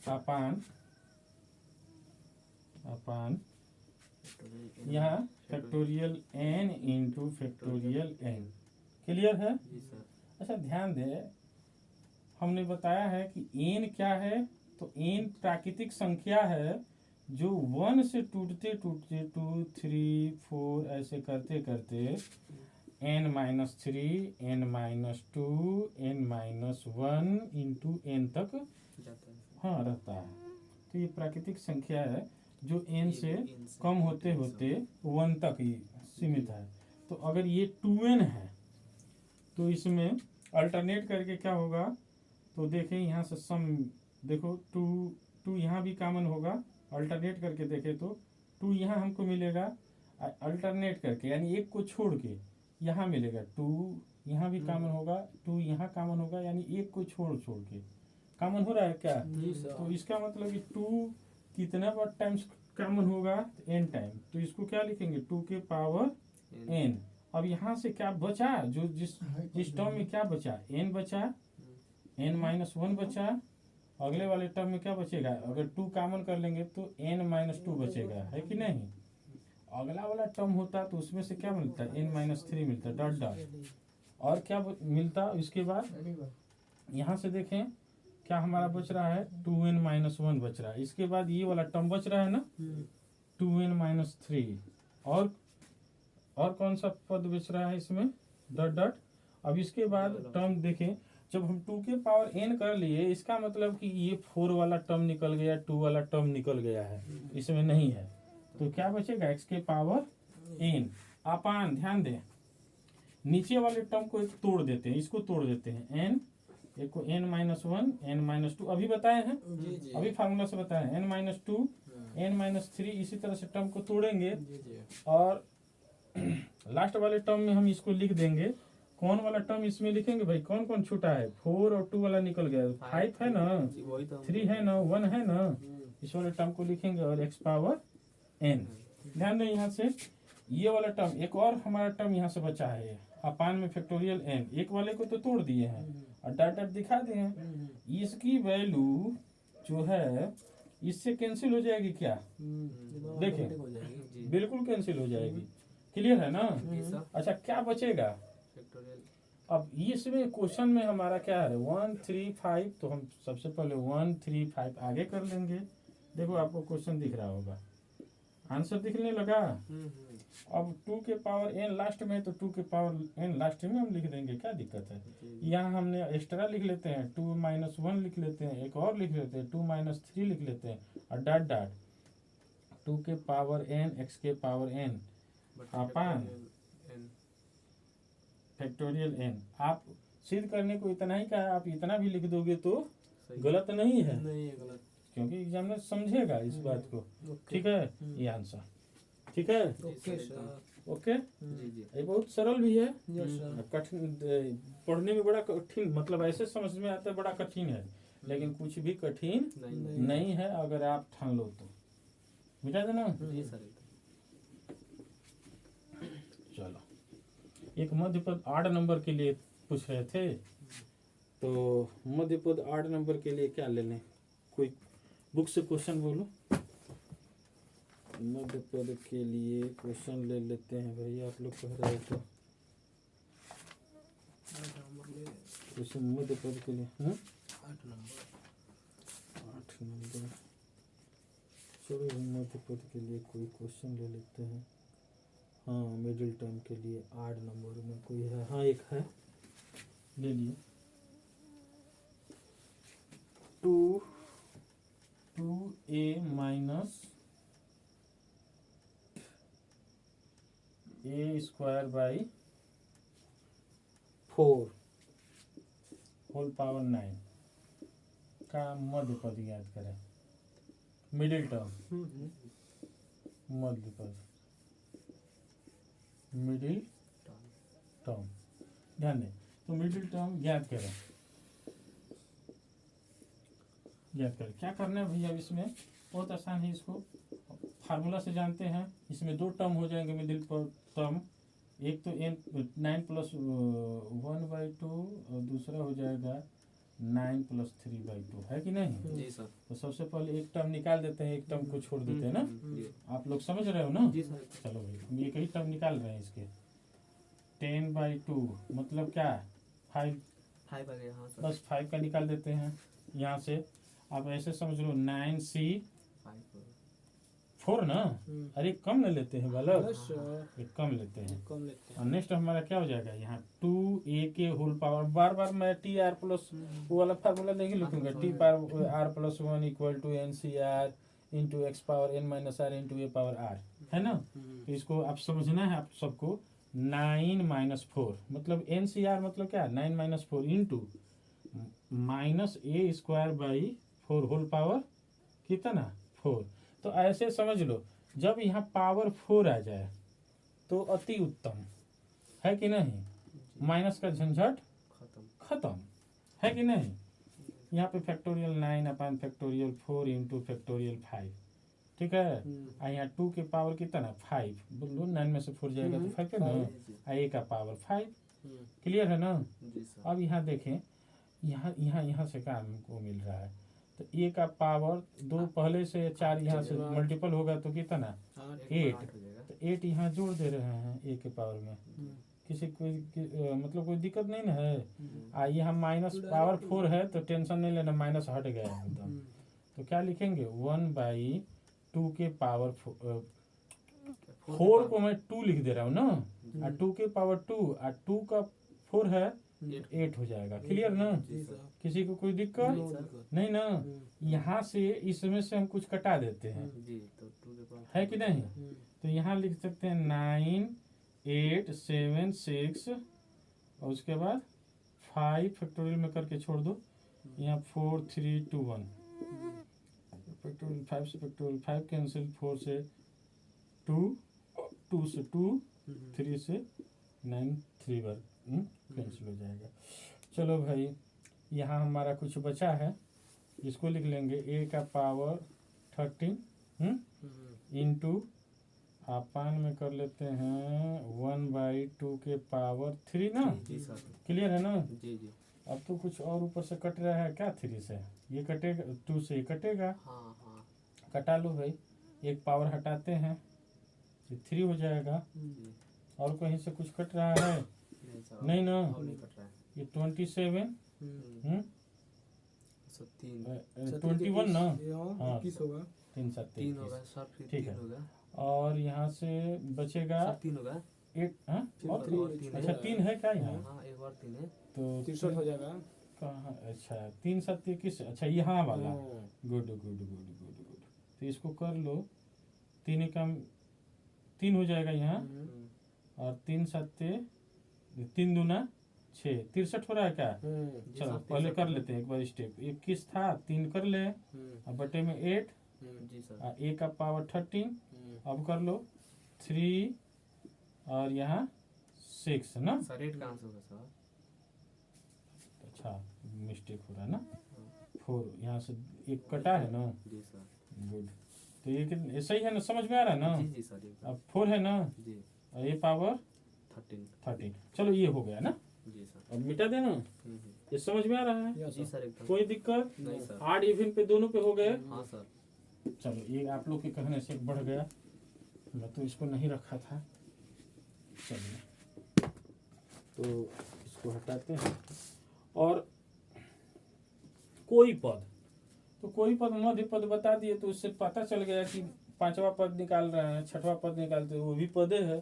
अपान यहाँ factorial n into factorial n। Clear है? जी sir. अच्छा ध्यान दे, हमने बताया है कि n क्या है, तो n प्राकृतिक संख्या है जो 1 से टूटते टूटते 2 3 4 ऐसे करते करते n-3 n-2 n-1 into n तक जाता है। हाँ रहता है। तो ये प्राकृतिक संख्या है जो n से कम होते होते 1 तक ही सीमित है। तो अगर ये 2n है तो इसमें अल्टरनेट करके क्या होगा, तो देखें यहाँ से सम देखो 2 यहाँ भी कॉमन होगा, अल्टरनेट करके देखें तो 2 यहाँ हमको मिलेगा, अल्टरनेट करके यानी एक को छोड़ के यहाँ मिलेगा 2, यहाँ भी कॉमन होगा 2, यहाँ कॉमन होगा, यानी एक को छोड़ के कॉमन हो रहा है क्या? तो इसका मतलब कि 2 कितना बार टाइम्स कॉमन होगा, n टाइम। तो इसको क्या लिखेंगे 2 के पावर n। अब यहाँ से क्या बचा, जो जिस टर्म में क्या बचा, n बचा, n-1 बचा। अगले वाले टर्म में क्या बचेगा, अगर 2 कॉमन कर लेंगे तो n-2 बचेगा, है कि नहीं? अगला वाला टर्म होता तो उसमें से क्या मिलता है, n-3 मिलता, डॉट डॉट। और क्या मिलता इसके बाद, यहाँ से देखें क्या हमारा बच रहा है, 2n-1 बच रहा है। इसके बाद ये वाला टर्म बच रहा है ना 2n-3, और कौन सा पद बच रहा है इसमें, डॉट डॉट। अब इसके बाद टर्म देखें, जब हम 2 के पावर n कर लिए, इसका मतलब कि ये 4 वाला टर्म निकल गया, 2 वाला टर्म निकल गया है, इसमें नहीं है। तो क्या बचेगा, x के पावर n अपान, ध्यान दें नीचे वाले टर्म को एक तोड़ देते हैं, इसको तोड़ देते हैं, n एक को n-1 n-2 अभी बताए हैं, अभी फार्मूला से बताए हैं, n-2 n-3 इसी तरह से टर्म को तोड़ेंगे। और लास्ट वाले टर्म में हम इसको लिख देंगे, कौन वाला टर्म इसमें लिखेंगे भाई, कौन कौन छूटा है, 4 और 2 वाला निकल गया, 5 है ना, 3 है ना, 1 है ना, इस वाले टर्म को लिखेंगे और x पावर n। ध्यान दें यहाँ से ये वाला टर्म, एक और हमारा टर्म यहाँ से बचा है, अपान में फैक्टोरियल n, एक वाले को तो तोड़ दिए हैं और डॉट डॉट दिखा दिए हैं। इसकी वैल्यू जो है इससे कैंसिल हो जाएगी क्या, देखें बिल्कुल कैंसिल हो जाएगी। क्लियर है ना? अच्छा क्या बचेगा, अब इसमें क्वेश्चन में हमारा क्या है 1 3 5, तो हम सबसे पहले 1 3 5 आगे कर लेंगे। देखो आपको क्वेश्चन दिख रहा होगा, आंसर दिखने लगा। अब 2 के पावर n लास्ट में, तो 2 के पावर n लास्ट में हम लिख देंगे, क्या दिक्कत है। यहाँ हमने एक्स्ट्रा लिख लेते हैं, 2-1 लिख लेते हैं, एक और लिख लेते हैं 2-3 लिख लेते हैं, और डॉट डॉट 2 के पावर n x के पावर n अपान फैक्टोरियल n। आप सिद्ध करने को इतना ही कहा, आप इतना भी लिख दोगे तो गलत नहीं है, क्योंकि एग्जामिनर समझेगा इस बात को। ठीक है, ये आंसर ठीक है। ओके, ये बहुत सरल भी है, कठिन पढ़ने में बड़ा कठिन, मतलब ऐसे समझ में आता है बड़ा कठिन है, लेकिन कुछ भी कठिन नहीं है अगर आप ठान लो तो। बुझा देना? चलो, एक मध्य पद 8 नंबर के लिए पूछ रहे थे, तो मध्य पद 8 नंबर के लिए क्या ले लें, कोई बुक से क्वेश्चन बोलो। मध्य पद के लिए क्वेश्चन ले लेते हैं भाई, आप लोग कह रहे हो तो क्वेश्चन मध्य पद के लिए 8 नंबर। चलो मध्य पद के लिए कोई क्वेश्चन ले लेते हैं। हाँ, मिडिल टर्म के लिए 8 नंबर में कोई है, हाँ एक है, ले लिए। 2a minus a square by 4 whole power 9 का मध्य पद याद करें। मिडिल टर्म, मध्य पद, मिडिल टर्म, ध्यान दें। तो मिडिल टर्म ज्ञात करें, क्या करना है भैया, इसमें बहुत आसान है, इसको फार्मूला से जानते हैं। इसमें 2 टर्म हो जाएंगे मिडिल टर्म, एक तो n 9 + 1/2 और दूसरा हो जाएगा 9 + 3/2 है कि नहीं? जी सर। तो सबसे पहले एक टर्म निकाल देते हैं, एक टर्म को छोड़ देते हैं ना। जी आप लोग समझ रहे हो ना? जी सर। चलो भाई हम एक ही टर्म निकाल रहे हैं इसके। 10/2 मतलब क्या? 5। 5 आ गया। हाँ सर। बस 5 का निकाल देते हैं यहाँ से। आप ऐसे समझ लो 9c 5 4 ना। अरे कम न लेते हैं बालक, ये कम लेते हैं। कम लेते और नेक्स्ट हमारा क्या हो जाएगा यहाँ 2a के होल पावर। बार बार मैं टी आर प्लस वो वाला फार्मूला नहीं लिखूंगा। T power r + 1 = NCR into x power n - r into a power r, है ना। तो इसको आप समझना है आप सबको। 9 - 4 मतलब NCR मतलब क्या? 9 - 4 इंटू -a² होल पावर कितना? 4। तो ऐसे समझ लो जब यहाँ पावर 4 आ जाए तो अति उत्तम है कि नहीं? माइनस का झंझट खत्म है कि नहीं? यहाँ पे फैक्टोरियल 9/4 इंटू फैक्टोरियल 5, ठीक है। और यहाँ 2 के पावर कितना? 5। बोलो 9 में से 4 जाएगा तो 5 है ना। और a का पावर 5। क्लियर है ना? जी सर। अब यहाँ देखें, यहाँ से क्या हमको मिल रहा है? तो a का पावर 2 पहले से 4 यहाँ से मल्टीपल होगा तो कितना? 8। तो 8 यहाँ जोड़ दे रहे हैं a के पावर में। किसी मतलब कोई दिक्कत नहीं ना है। ये हम पावर 4 है तो टेंशन नहीं लेना, माइनस हट गया है एकदम। तो क्या लिखेंगे? 1/2 के पावर 4 को मैं 2 लिख दे रहा हूँ ना। और 2 के पावर 2 और 2 का 4 है 8 हो जाएगा। क्लियर ना? किसी को कोई दिक्कत नहीं ना? यहाँ से इसमें से हम कुछ कटा देते हैं जी, तो 2 के पावर है कि नहीं? तो यहाँ लिख सकते हैं 9 8 7 6 और उसके बाद 5 फैक्टोरियल में करके छोड़ दो। यहाँ 4 3 2 1 फैक्टोरियल 5 से फैक्टोरियल 5 कैंसिल, 4 से 2 2 से 2 3 से 9 3 बार कैंसिल हो जाएगा। चलो भाई यहाँ हमारा कुछ बचा है, इसको लिख लेंगे a का पावर 13 इंटू अपन में कर लेते हैं 1/2 के पावर 3 ना। जी सर। क्लियर है ना? जी जी। अब तो कुछ और ऊपर से कट रहा है क्या? 3 से ये कटेगा, 2 से ये कटेगा। हाँ हाँ। कटा लो भाई, एक पावर हटाते हैं, ये 3 हो जाएगा। और कहीं से कुछ कट रहा है? नहीं ना, नहीं कट रहा है। ये 27 21 ना। हाँ 21 होगा। 3 7 3 होगा सर, फिर ठीक 3 है। होगा और यहाँ से बचेगा सर, 3 होगा। 8। हाँ और और 3 अच्छा 3 है क्या यहाँ? हाँ, एक और 3 है तो 63 हो जाएगा। कहाँ? अच्छा 3 7 21। अच्छा यहाँ वाला। Good good good good good. तो इसको कर लो, 3 एकम 3 हो जाएगा यहाँ। और 3 7 3 दूना 6 63 हो रहा है क्या? चलो पहले कर लेते हैं एक बार स्टेप। 21 था, 3 कर ले और बटे में 8 जी सर। और a का पावर 13। अब कर लो 3 और यहाँ 6 ना। सर 8 का आंसर होगा सर। अच्छा मिस्टेक हो रहा है ना। 4 यहाँ से एक कटा है ना। जी सर। गुड। तो ये कितने सही है ना? समझ में आ रहा है ना? जी जी सर एकदम। अब 4 है ना जी। और a पावर 13। चलो ये हो गया ना। जी सर। अब मिटा देना। ये समझ में आ रहा है? जी सर एकदम। कोई दिक्कत नहीं सर। 8 इवन पे दोनों पे हो गए। हाँ सर। चलो ये आप लोग के कहने से बढ़ गया, मैं तो इसको नहीं रखा था। चलिए तो इसको हटाते हैं। और कोई पद, तो कोई पद मध्य पद बता दिए तो उससे पता चल गया कि 5वां पद निकाल रहे हैं, 6वां पद निकालते वो भी पदे है।